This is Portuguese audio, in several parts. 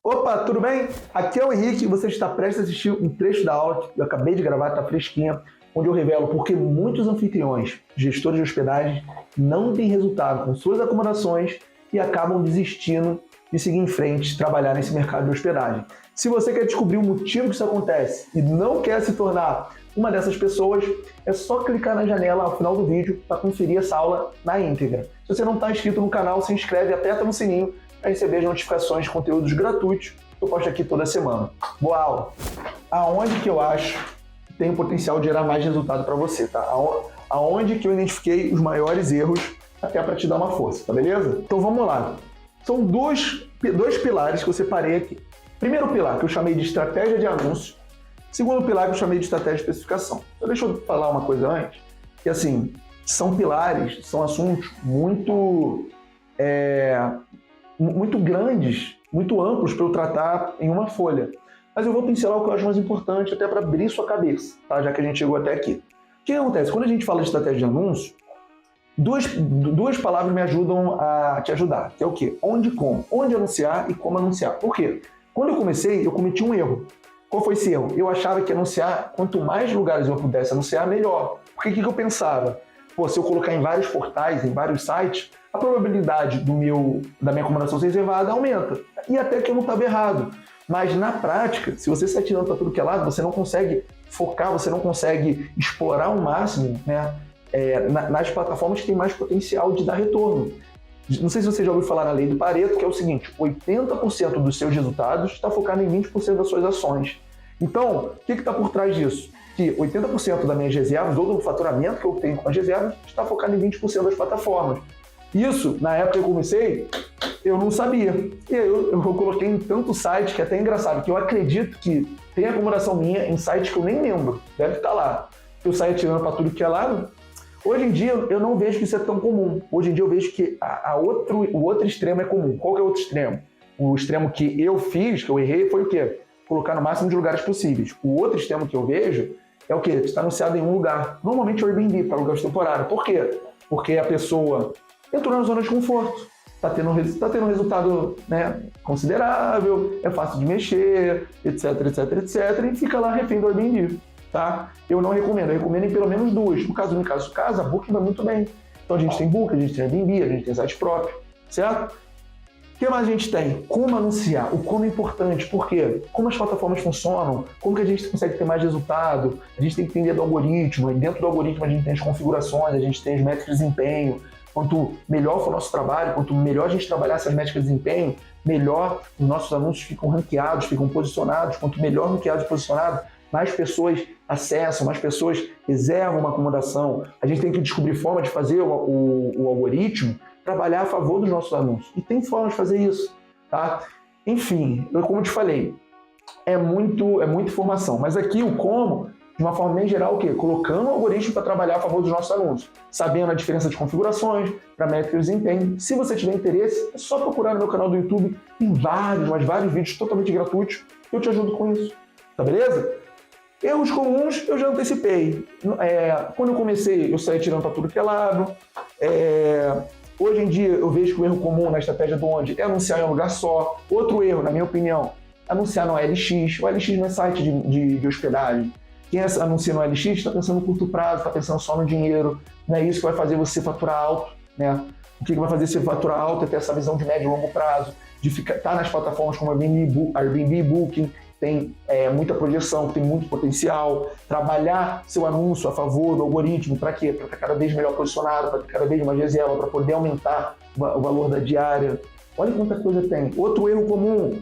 Opa, tudo bem? Aqui é o Henrique e você está prestes a assistir um trecho da aula que eu acabei de gravar, está fresquinha, onde eu revelo por que muitos anfitriões, gestores de hospedagem, não têm resultado com suas acomodações e acabam desistindo de seguir em frente, trabalhar nesse mercado de hospedagem. Se você quer descobrir o motivo que isso acontece e não quer se tornar uma dessas pessoas, é só clicar na janela ao final do vídeo para conferir essa aula na íntegra. Se você não está inscrito no canal, se inscreve e aperta no sininho para receber as notificações de conteúdos gratuitos que eu posto aqui toda semana. Boa aula! Aonde que eu acho que tem o potencial de gerar mais resultado para você, tá? Aonde que eu identifiquei os maiores erros até para te dar uma força, tá beleza? Então vamos lá. São dois pilares que eu separei aqui. Primeiro pilar, que eu chamei de estratégia de anúncio. Segundo pilar, que eu chamei de estratégia de especificação. Então deixa eu falar uma coisa antes, que assim, são pilares, são assuntos muito grandes, muito amplos para eu tratar em uma folha. Mas eu vou pincelar o que eu acho mais importante até para abrir sua cabeça, tá? Já que a gente chegou até aqui. O que acontece? Quando a gente fala de estratégia de anúncio, duas palavras me ajudam a te ajudar, que é o quê? Onde e como. Onde anunciar e como anunciar. Por quê? Quando eu comecei, eu cometi um erro. Qual foi esse erro? Eu achava que anunciar, quanto mais lugares eu pudesse anunciar, melhor. Porque o que eu pensava? Pô, se eu colocar em vários portais, em vários sites, a probabilidade da minha acomodação ser reservada aumenta. E até que eu não estava errado. Mas na prática, se você se atirando para tudo que é lado, você não consegue focar, você não consegue explorar ao máximo, né, nas plataformas que têm mais potencial de dar retorno. Não sei se você já ouviu falar na lei do Pareto, que é o seguinte: 80% dos seus resultados está focado em 20% das suas ações. Então, o que está por trás disso? Que 80% das minhas reservas, ou do faturamento que eu tenho com as reservas, está focado em 20% das plataformas. Isso, na época que eu comecei, eu não sabia. E aí eu coloquei em tanto site que é até engraçado, que eu acredito que tem acomodação minha em sites que eu nem lembro. Deve estar lá. Eu saio atirando para tudo que é lado. Hoje em dia, eu não vejo que isso é tão comum. Hoje em dia, eu vejo que o outro extremo é comum. Qual que é o outro extremo? O extremo que eu fiz, que eu errei, foi o quê? Colocar no máximo de lugares possíveis. O outro extremo que eu vejo é o quê? Está anunciado em um lugar. Normalmente é o Airbnb, para aluguel temporário. Por quê? Porque a pessoa entrou na zona de conforto. Está tendo um resultado, né, considerável, é fácil de mexer, etc, e fica lá refém do Airbnb. Tá? Eu não recomendo, eu recomendo em pelo menos duas. No caso do caso, a Booking vai muito bem. Então a gente tem Booking, a gente tem Airbnb, a gente tem site próprio, certo? O que mais a gente tem? Como anunciar? O como é importante, por quê? Como as plataformas funcionam, como que a gente consegue ter mais resultado, a gente tem que entender do algoritmo, e dentro do algoritmo a gente tem as configurações, a gente tem as métricas de desempenho. Quanto melhor for o nosso trabalho, quanto melhor a gente trabalhar essas métricas de desempenho, melhor os nossos anúncios ficam ranqueados, ficam posicionados. Quanto melhor ranqueado e posicionado, mais pessoas acessam, mais pessoas reservam uma acomodação. A gente tem que descobrir forma de fazer o algoritmo trabalhar a favor dos nossos anúncios. E tem forma de fazer isso, tá? Enfim, como eu te falei, é muita informação. Mas aqui o como, de uma forma bem geral, o quê? Colocando o algoritmo para trabalhar a favor dos nossos anúncios. Sabendo a diferença de configurações, para métrica de desempenho. Se você tiver interesse, é só procurar no meu canal do YouTube. Tem vários vídeos totalmente gratuitos que eu te ajudo com isso. Tá beleza? Erros comuns eu já antecipei. Quando eu comecei, eu saí tirando para tudo que é lado. Hoje em dia, eu vejo que o erro comum na estratégia do onde é anunciar em um lugar só. Outro erro, na minha opinião, anunciar no OLX. O OLX não é site de hospedagem. Quem anuncia no OLX está pensando no curto prazo, está pensando só no dinheiro. Não é isso que vai fazer você faturar alto, né? O que vai fazer você faturar alto é ter essa visão de médio e longo prazo, de estar nas plataformas como Airbnb, Booking, tem muita projeção, tem muito potencial. Trabalhar seu anúncio a favor do algoritmo, para quê? Para estar cada vez melhor posicionado, para ter cada vez mais reserva, para poder aumentar o valor da diária. Olha quanta coisa tem. Outro erro comum,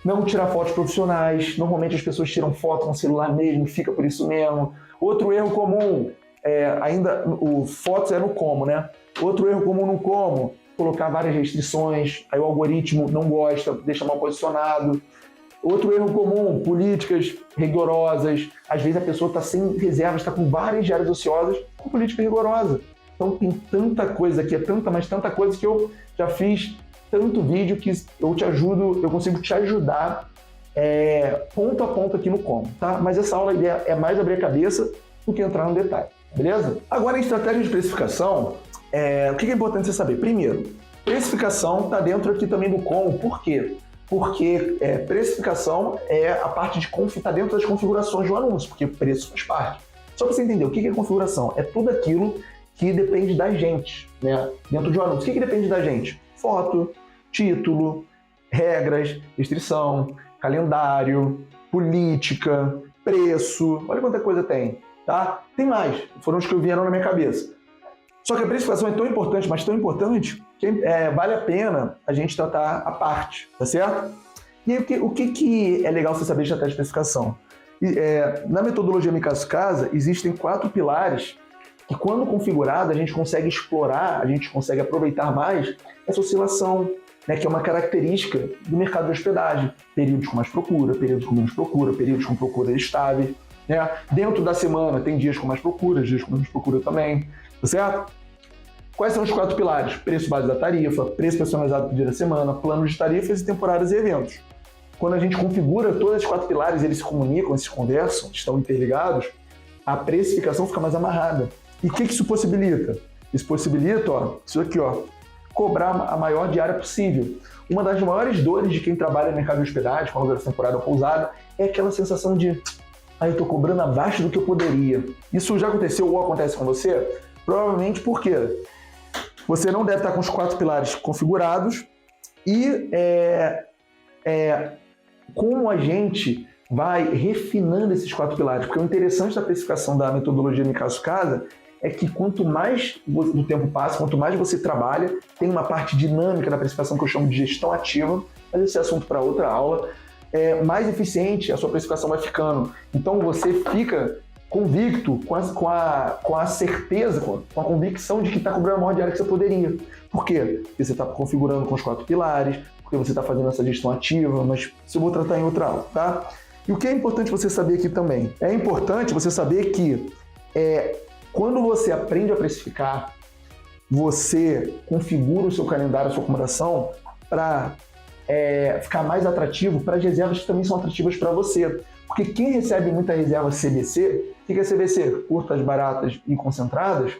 não tirar fotos profissionais. Normalmente as pessoas tiram foto no celular mesmo, fica por isso mesmo. Outro erro comum, o fotos é no como, né? Outro erro comum no como, colocar várias restrições, aí o algoritmo não gosta, deixa mal posicionado. Outro erro comum, políticas rigorosas. Às vezes a pessoa está sem reservas, está com várias diárias ociosas com política rigorosa. Então tem tanta coisa aqui, mas tanta coisa que eu já fiz tanto vídeo que eu consigo te ajudar ponto a ponto aqui no como, tá? Mas essa aula é mais abrir a cabeça do que entrar no detalhe, beleza? Agora, em estratégia de precificação, o que é importante você saber? Primeiro, precificação está dentro aqui também do como. Por quê? porque precificação é a parte de está dentro das configurações do anúncio, porque preço faz parte. Só para você entender, o que é configuração? É tudo aquilo que depende da gente, né? Dentro de um anúncio. O que depende da gente? Foto, título, regras, restrição, calendário, política, preço. Olha quanta coisa tem, tá? Tem mais. Foram os que vieram na minha cabeça. Só que a precificação é tão importante, mas tão importante, que vale a pena a gente tratar a parte, tá certo? E aí, o que é legal você saber de tratar de precificação? Na metodologia Mikasa Casa, existem 4 pilares que, quando configurado, a gente consegue explorar, a gente consegue aproveitar mais essa oscilação, né, que é uma característica do mercado de hospedagem. Períodos com mais procura, períodos com menos procura, períodos com procura estável. Né? Dentro da semana tem dias com mais procura, dias com menos procura também. Tá certo? Quais são os 4 pilares? Preço base da tarifa, preço personalizado por dia da semana, planos de tarifas e temporárias e eventos. Quando a gente configura todos esses 4 pilares, eles se comunicam, eles se conversam, estão interligados, a precificação fica mais amarrada. E o que isso possibilita? Isso possibilita, isso aqui, cobrar a maior diária possível. Uma das maiores dores de quem trabalha no mercado de hospedagem, com aluguel temporário ou pousada, é aquela sensação de eu estou cobrando abaixo do que eu poderia. Isso já aconteceu ou acontece com você? Provavelmente porque você não deve estar com os 4 pilares configurados e como a gente vai refinando esses 4 pilares. Porque o interessante da precificação da metodologia Mikasa Casa é que quanto mais o tempo passa, quanto mais você trabalha, tem uma parte dinâmica da precificação que eu chamo de gestão ativa, mas esse é assunto para outra aula, mais eficiente a sua precificação vai ficando. Então você fica convicto, com a certeza, com a convicção de que está cobrando a maior diária que você poderia. Por quê? Porque você está configurando com os 4 pilares, porque você está fazendo essa gestão ativa, mas isso eu vou tratar em outra aula, tá? E o que é importante você saber aqui também? É importante você saber que quando você aprende a precificar, você configura o seu calendário, a sua acomodação para ficar mais atrativo para as reservas que também são atrativas para você. Porque quem recebe muita reserva CBC, o que é CBC? Curtas, baratas e concentradas,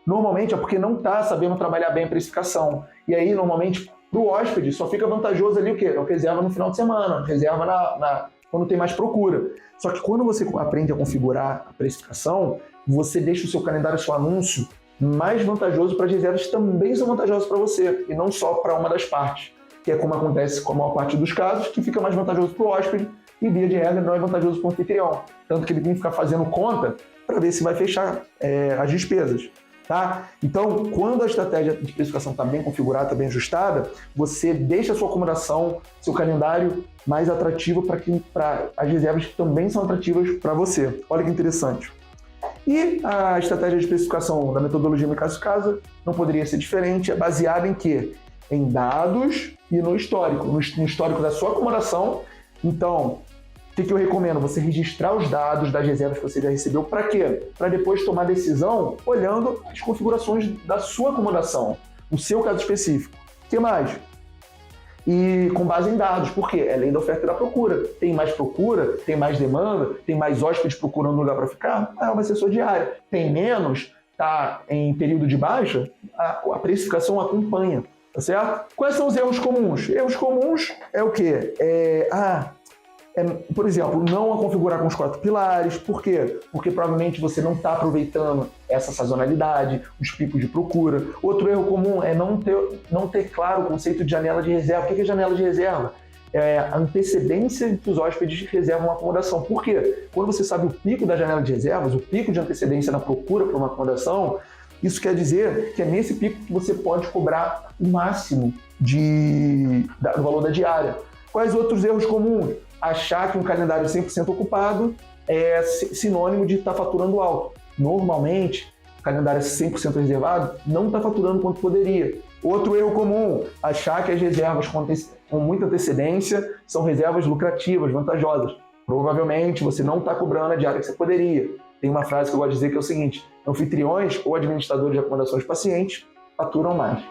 normalmente é porque não está sabendo trabalhar bem a precificação. E aí, normalmente, para o hóspede, só fica vantajoso ali o quê? Reserva no final de semana, reserva quando tem mais procura. Só que quando você aprende a configurar a precificação, você deixa o seu calendário, o seu anúncio, mais vantajoso para as reservas que também são vantajosas para você, e não só para uma das partes, que é como acontece com a maior parte dos casos, que fica mais vantajoso para o hóspede, e via de regra não é vantajoso para o anfitrião. Tanto que ele tem que ficar fazendo conta para ver se vai fechar as despesas. Tá? Então, quando a estratégia de precificação está bem configurada, está bem ajustada, você deixa a sua acomodação, seu calendário mais atrativo para as reservas que também são atrativas para você. Olha que interessante. E a estratégia de precificação da metodologia Mikasa Casa não poderia ser diferente, é baseada em quê? Em dados e no histórico. No histórico da sua acomodação. Então, o que eu recomendo? Você registrar os dados das reservas que você já recebeu. Para quê? Para depois tomar decisão olhando as configurações da sua acomodação, o seu caso específico. O que mais? E com base em dados. Por quê? É lei da oferta e da procura. Tem mais procura, tem mais demanda, tem mais hóspedes procurando lugar para ficar, vai ser sua diária. Tem menos, está em período de baixa, a precificação acompanha. Tá certo? Quais são os erros comuns? Erros comuns é o quê? Por exemplo, não a configurar com os 4 pilares. Por quê? Porque provavelmente você não está aproveitando essa sazonalidade, os picos de procura. Outro erro comum é não ter claro o conceito de janela de reserva. O que é janela de reserva? É a antecedência que os hóspedes reservam uma acomodação. Por quê? Quando você sabe o pico da janela de reservas, o pico de antecedência na procura por uma acomodação, isso quer dizer que é nesse pico que você pode cobrar o máximo do valor da diária. Quais outros erros comuns? Achar que um calendário 100% ocupado é sinônimo de estar faturando alto. Normalmente, o calendário 100% reservado não está faturando quanto poderia. Outro erro comum, achar que as reservas com muita antecedência são reservas lucrativas, vantajosas. Provavelmente você não está cobrando a diária que você poderia. Tem uma frase que eu gosto de dizer que é o seguinte: anfitriões ou administradores de acomodações de pacientes faturam mais.